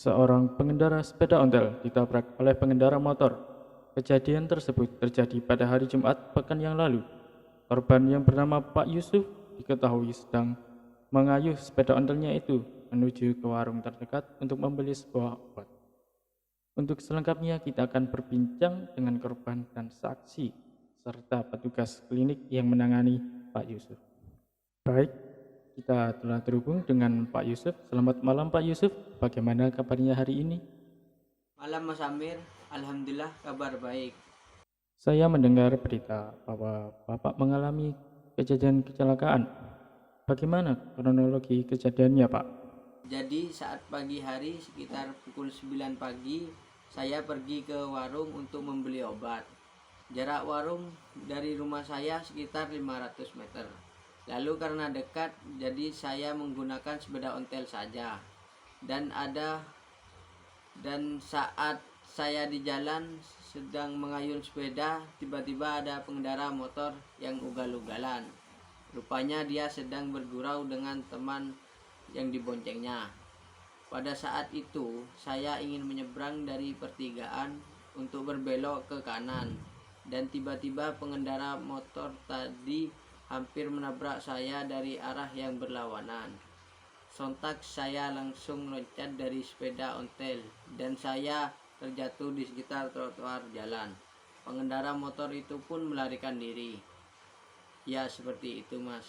Seorang pengendara sepeda ontel ditabrak oleh pengendara motor. Kejadian tersebut terjadi pada hari Jumat pekan yang lalu. Korban yang bernama Pak Yusuf diketahui sedang mengayuh sepeda ontelnya itu menuju ke warung terdekat untuk membeli sebuah obat. Untuk selengkapnya kita akan berbincang dengan korban dan saksi serta petugas klinik yang menangani Pak Yusuf. Baik, kita telah terhubung dengan Pak Yusuf. Selamat malam Pak Yusuf, bagaimana kabarnya hari ini? Malam Mas Amir, Alhamdulillah kabar baik. Saya mendengar berita bahwa Bapak mengalami kejadian kecelakaan. Bagaimana kronologi kejadiannya Pak? Jadi saat pagi hari sekitar pukul 9 pagi, saya pergi ke warung untuk membeli obat. Jarak warung dari rumah saya sekitar 500 meter. Lalu karena dekat, jadi saya menggunakan sepeda ontel saja. Dan saat saya di jalan sedang mengayun sepeda, tiba-tiba ada pengendara motor yang ugal-ugalan. Rupanya dia sedang bergurau dengan teman yang diboncengnya. Pada saat itu, saya ingin menyeberang dari pertigaan untuk berbelok ke kanan. Dan tiba-tiba pengendara motor tadi hampir menabrak saya dari arah yang berlawanan. Sontak saya langsung loncat dari sepeda ontel dan saya terjatuh di sekitar trotoar jalan. Pengendara motor itu pun melarikan diri. Ya, seperti itu, Mas.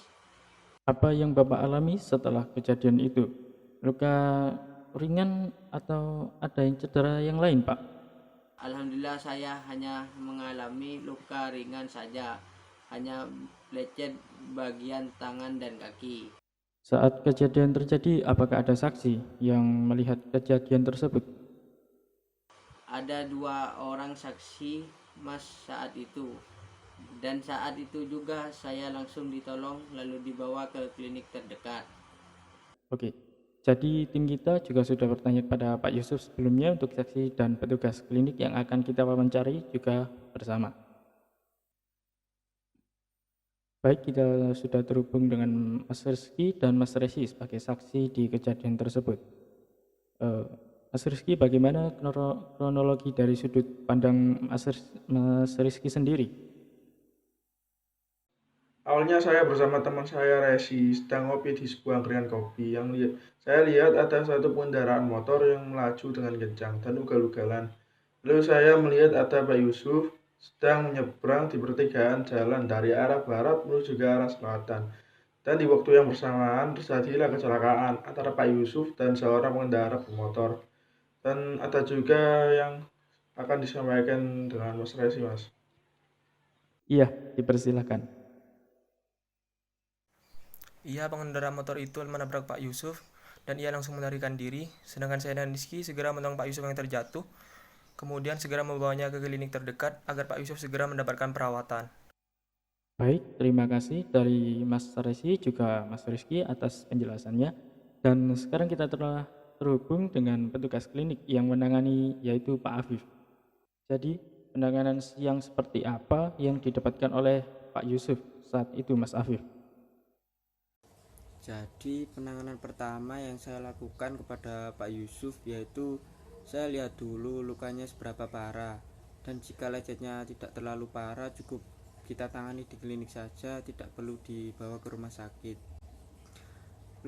Apa yang Bapak alami setelah kejadian itu? Luka ringan atau ada yang cedera yang lain Pak? Alhamdulillah saya hanya mengalami luka ringan saja, hanya lecet bagian tangan dan kaki. Saat kejadian terjadi, apakah ada saksi yang melihat kejadian tersebut? Ada 2 orang saksi, Mas, saat itu. Dan saat itu juga saya langsung ditolong lalu dibawa ke klinik terdekat. Oke, jadi tim kita juga sudah bertanya kepada Pak Yusuf sebelumnya untuk saksi dan petugas klinik yang akan kita wawancari juga bersama. Baik, kita sudah terhubung dengan Mas Rizky dan Mas Resi sebagai saksi di kejadian tersebut. Mas Rizky, bagaimana kronologi dari sudut pandang Mas Rizky sendiri? Awalnya saya bersama teman saya Resi sedang ngopi di sebuah angkringan kopi. Saya lihat ada satu pengendaraan motor yang melaju dengan kencang dan ugal-ugalan. Lalu saya melihat ada Pak Yusuf sedang menyeberang di pertigaan jalan dari arah barat menuju ke arah selatan. Dan di waktu yang bersamaan terjadilah kecelakaan antara Pak Yusuf dan seorang pengendara bermotor. Dan ada juga yang akan disampaikan dengan Mas Resi, Mas. Iya, dipersilakan. Ia pengendara motor itu menabrak Pak Yusuf dan ia langsung melarikan diri, sedangkan saya dan Rizky segera menolong Pak Yusuf yang terjatuh, kemudian segera membawanya ke klinik terdekat agar Pak Yusuf segera mendapatkan perawatan. Baik, terima kasih dari Mas Resi juga Mas Rizky atas penjelasannya. Dan sekarang kita telah terhubung dengan petugas klinik yang menangani yaitu Pak Afif. Jadi penanganan yang seperti apa yang didapatkan oleh Pak Yusuf saat itu Mas Afif? Jadi penanganan pertama yang saya lakukan kepada Pak Yusuf yaitu saya lihat dulu lukanya seberapa parah, dan jika lecetnya tidak terlalu parah cukup kita tangani di klinik saja, tidak perlu dibawa ke rumah sakit.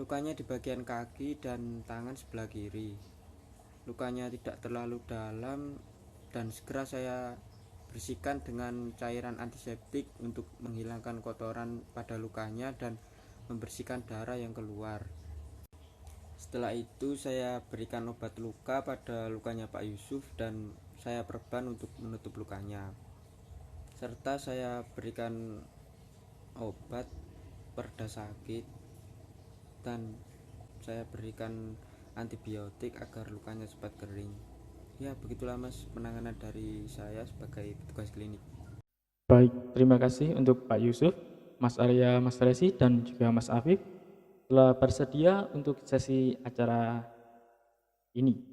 Lukanya di bagian kaki dan tangan sebelah kiri. Lukanya tidak terlalu dalam dan segera saya bersihkan dengan cairan antiseptik untuk menghilangkan kotoran pada lukanya dan membersihkan darah yang keluar. Setelah itu saya berikan obat luka pada lukanya Pak Yusuf dan saya perban untuk menutup lukanya. Serta saya berikan obat pereda sakit dan saya berikan antibiotik agar lukanya cepat kering. Ya, begitulah Mas penanganan dari saya sebagai petugas klinik. Baik, terima kasih untuk Pak Yusuf, Mas Arya, Mas Resi, dan juga Mas Afif telah bersedia untuk sesi acara ini.